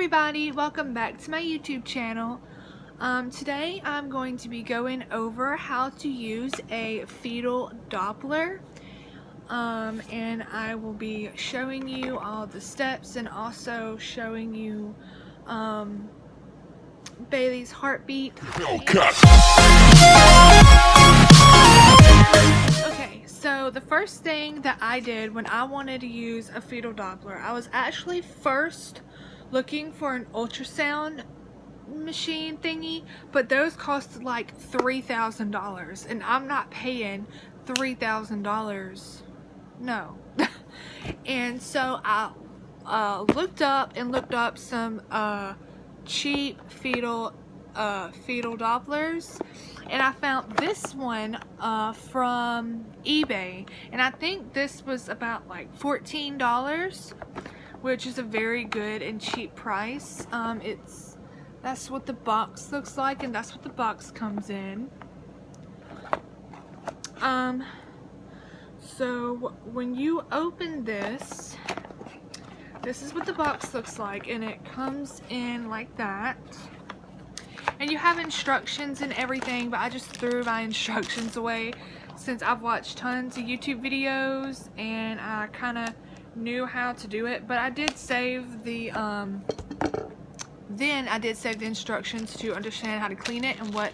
everybody, welcome back to my YouTube channel. Today I'm going to be going over how to use a fetal Doppler, and I will be showing you all the steps and also showing you Bailey's heartbeat. Okay, so the first thing that I did when I wanted to use a fetal Doppler, I was actually first looking for an ultrasound machine thingy, but those cost like $3,000 and I'm not paying $3,000, no. And so I looked up some cheap fetal Dopplers, and I found this one from eBay, and I think this was about like $14, which is a very good and cheap price. That's what the box looks like, and that's what the box comes in. So when you open this, this is what the box looks like, and it comes in like that. And you have instructions and everything, but I just threw my instructions away since I've watched tons of YouTube videos and I kind of knew how to do it. But I did save the instructions to understand how to clean it and what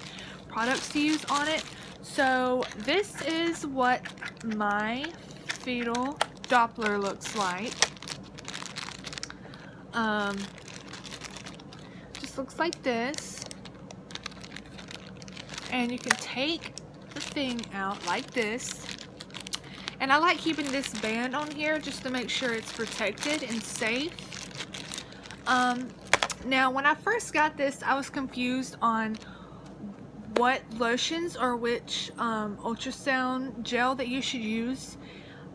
products to use on it. So this is what my fetal Doppler looks like. Just looks like this, and you can take the thing out like this. And I like keeping this band on here just to make sure it's protected and safe. Now when I first got this, I was confused on what lotions or which ultrasound gel that you should use.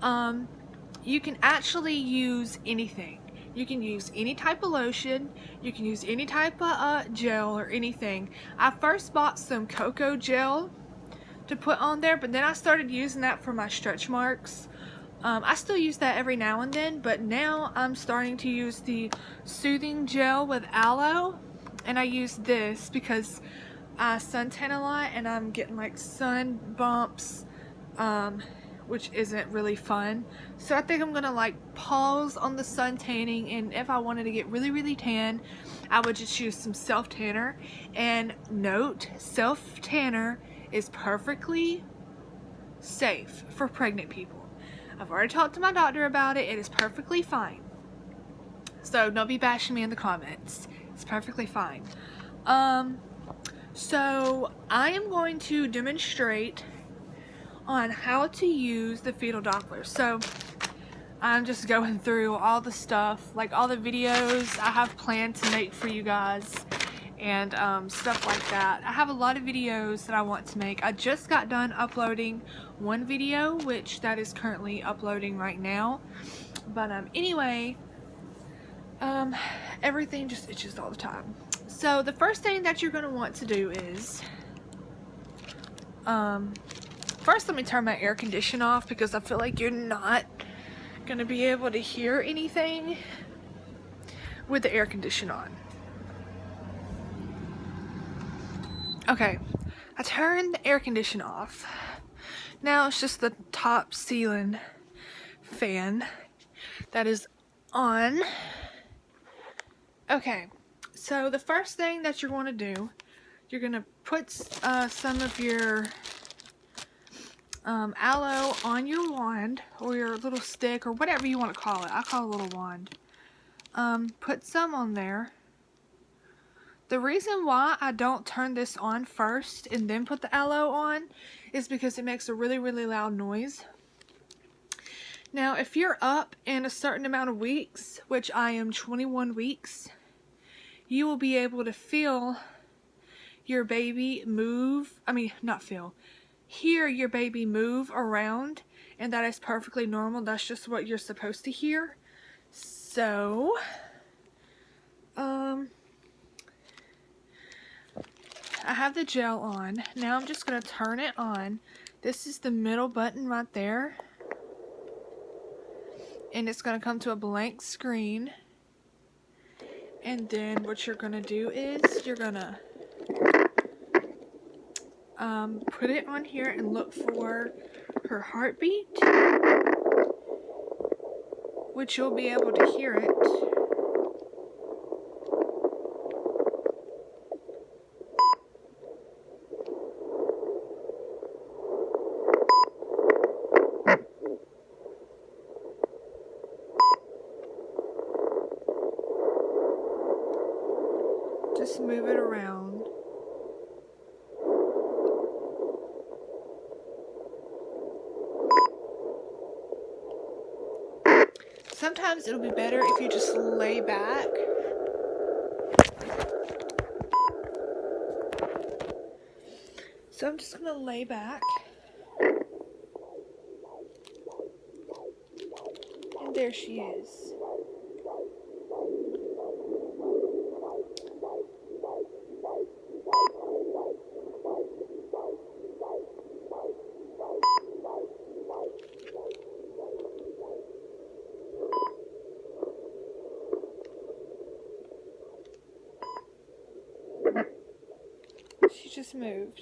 You can actually use anything. You can use any type of lotion, you can use any type of gel or anything. I first bought some cocoa gel to put on there, but then I started using that for my stretch marks. I still use that every now and then, but now I'm starting to use the soothing gel with aloe, and I use this because I suntan a lot and I'm getting like sun bumps, which isn't really fun. So I think I'm gonna like pause on the sun tanning, and if I wanted to get really tan, I would just use some self tanner. And note, self tanner is perfectly safe for pregnant people. I've already talked to my doctor about it. It is perfectly fine. So don't be bashing me in the comments. It's perfectly fine. So I am going to demonstrate on how to use the fetal Doppler. So I'm just going through all the stuff, like all the videos I have planned to make for you guys and stuff like that. I have a lot of videos that I want to make. I just got done uploading one video, which that is currently uploading right now. But anyway, everything just itches all the time. So the first thing that you're going to want to do is first let me turn my air conditioner off, because I feel like you're not going to be able to hear anything with the air conditioner on. Okay, I turned the air conditioner off. Now it's just the top ceiling fan that is on. Okay, so the first thing that you're going to do, you're going to put some of your aloe on your wand, or your little stick, or whatever you want to call it. I call it a little wand. Put some on there. The reason why I don't turn this on first and then put the aloe on is because it makes a really loud noise. Now if you're up in a certain amount of weeks, which I am 21 weeks, you will be able to feel your baby move, hear your baby move around, and that is perfectly normal. That's just what you're supposed to hear. So I have the gel on. Now I'm just going to turn it on. This is the middle button right there. And it's going to come to a blank screen. And then what you're gonna do is you're gonna put it on here and look for her heartbeat, which you'll be able to hear it. Just move it around. Sometimes it'll be better if you just lay back. So I'm just going to lay back. And there she is. She just moved.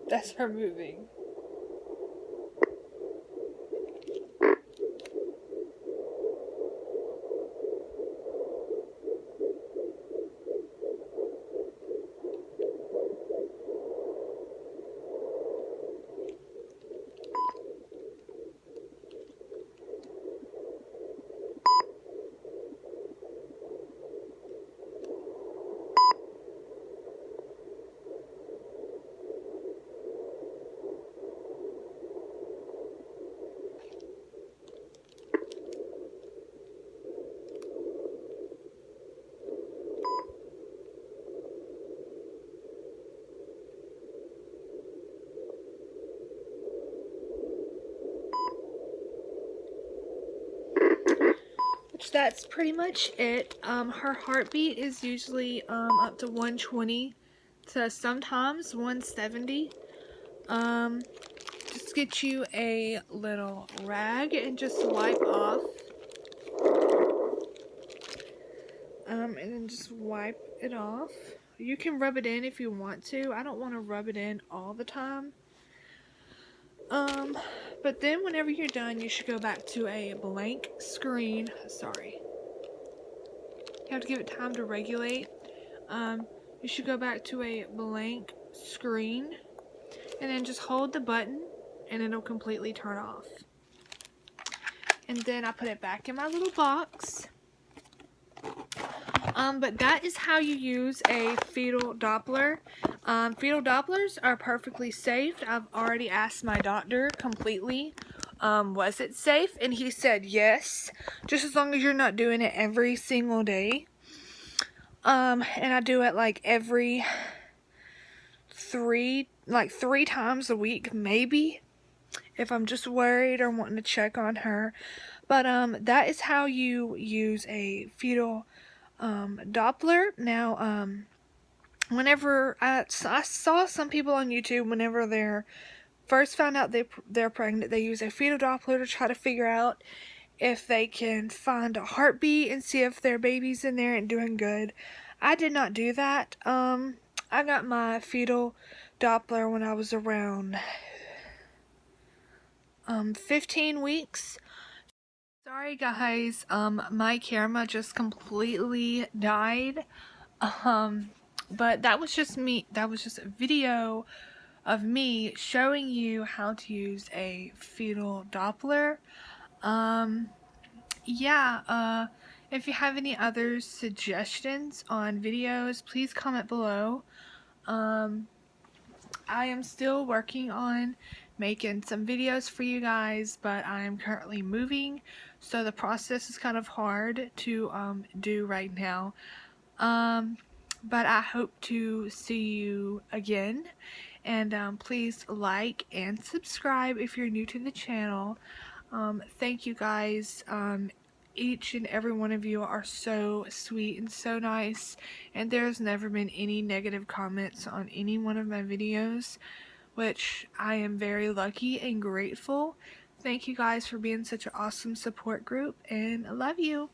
That's her moving. That's pretty much it. Her heartbeat is usually up to 120 to sometimes 170. Just get you a little rag and just wipe off. And then just wipe it off. You can rub it in if you want to. I don't want to rub it in all the time. But then whenever you're done, you should go back to a blank screen. Sorry. You have to give it time to regulate. You should go back to a blank screen and then just hold the button and it'll completely turn off. And then I put it back in my little box. But that is how you use a fetal Doppler. Fetal Dopplers are perfectly safe. I've already asked my doctor completely, was it safe? And he said yes, just as long as you're not doing it every single day. And I do it like every three times a week, maybe, if I'm just worried or wanting to check on her. But that is how you use a fetal Doppler. Now, whenever I saw some people on YouTube, whenever they're first found out they're pregnant, they use a fetal Doppler to try to figure out if they can find a heartbeat and see if their baby's in there and doing good. I did not do that. I got my fetal Doppler when I was around 15 weeks. Sorry guys, my camera just completely died. But that was just me. That was just a video of me showing you how to use a fetal Doppler. Yeah, if you have any other suggestions on videos, please comment below. I am still working on making some videos for you guys, but I am currently moving, so the process is kind of hard to do right now. But I hope to see you again and please like and subscribe if you're new to the channel. Thank you guys. Each and every one of you are so sweet and so nice, and there's never been any negative comments on any one of my videos, which I am very lucky and grateful. Thank you guys for being such an awesome support group, and I love you.